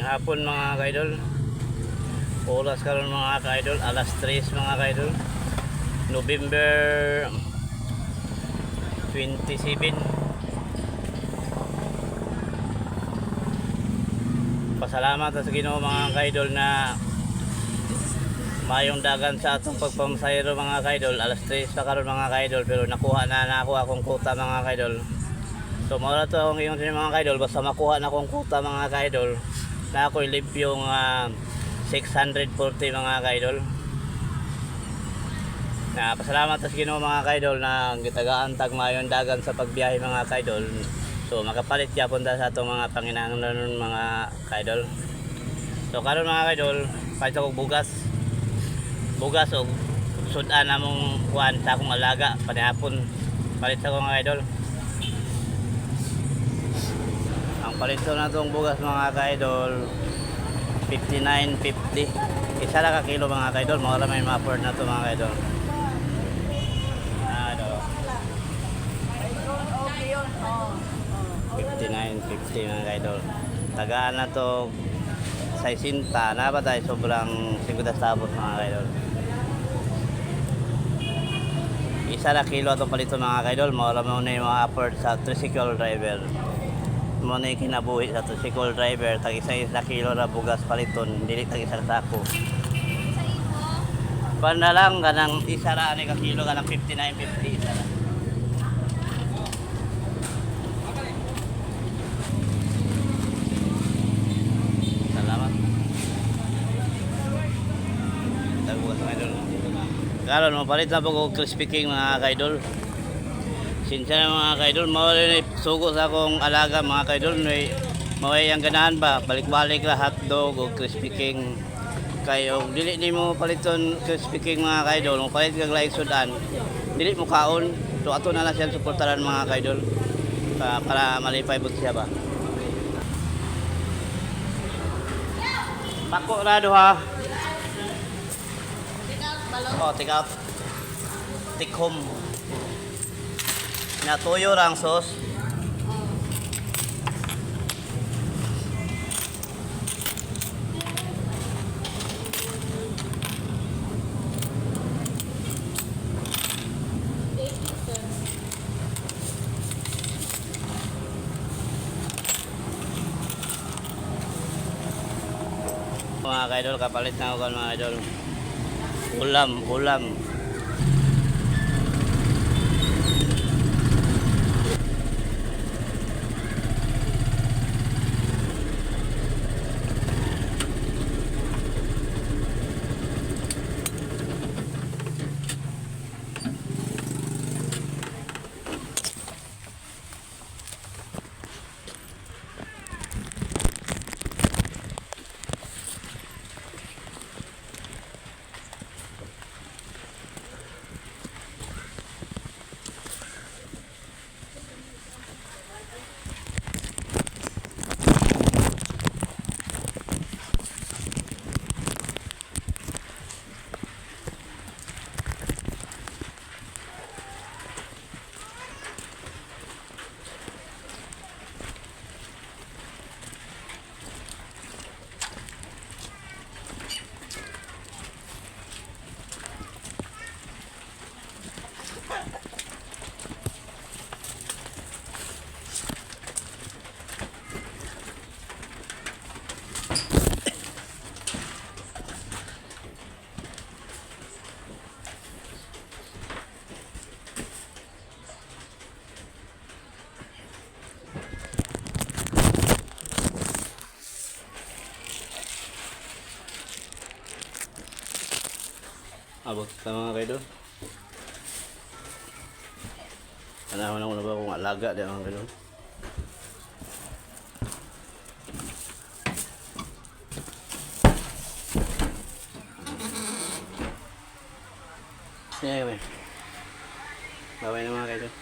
hapon mga kaidol. Oras karon mga kaidol, alas 3 mga kaidol. November 27. Pasalamat sa Ginoo mga kaidol na mayong dagan sa atong pagpamasayro mga kaidol. Alas 3 pa karon mga kaidol, pero nakuha akong kota mga kaidol. So mawala to akong ingon sa mga kaidol, basta makuha na akong kota mga kaidol, na ako'y live yung 640 mga kaidol. Na pasalamat sa Ginoo mga kaidol na gitagaan tag mayong dagan sa pagbiyahe mga kaidol. So makapalit gyapon ta sa atong mga panginahanglan mga kaidol. So karon mga kaidol, palit ako bugas o sudan namong kuan sa akong alaga panihapon. Palit ako mga kaidol. Ang palito na itong bugas mga kaidol 59.50. Isa lang ka kilo mga kaidol. Mawala may ma-afford na ito mga kaidol. 59.50 mga kaidol. Tagaan na ito sa isinta. Na ba tayo sobrang 50 tapos mga kaidol. Isa lang kilo itong palito mga kaidol. Mawala mo na yung ma-afford sa tricycle driver. Muna yung kinabuhi sa tricycle driver, tag isa kilo na bugas paliton, dili tag isang sako. Banda lang kanang isa ra ni ka kilo kanang 59.50 isa ra. Salamat. Tagbukas mga idol. Karon mo palit na po ko crispy king mga kaidol. Sinsya na mga kaidol, mawala na sugo sa akong alaga mga kaidol. Mawala yung ganahan ba, balik-balik la hotdog o crispy king. Kayo, dili mo paliton crispy king mga kaidol, mo palit kag laing sudan, dili mo kaon. So ato na lang siya suportaran mga kaidol para malipay po siya ba. Pako rado ha. Oh, take out. Take home. Natuyo rang sos. Mga kaidol, kapalit na ako mga kaidol. Ulam. Abot sa mga kaidol. Panahon na ba kung alaga di mga kaidol. Sige kami. Bye-bye na mga kaidol.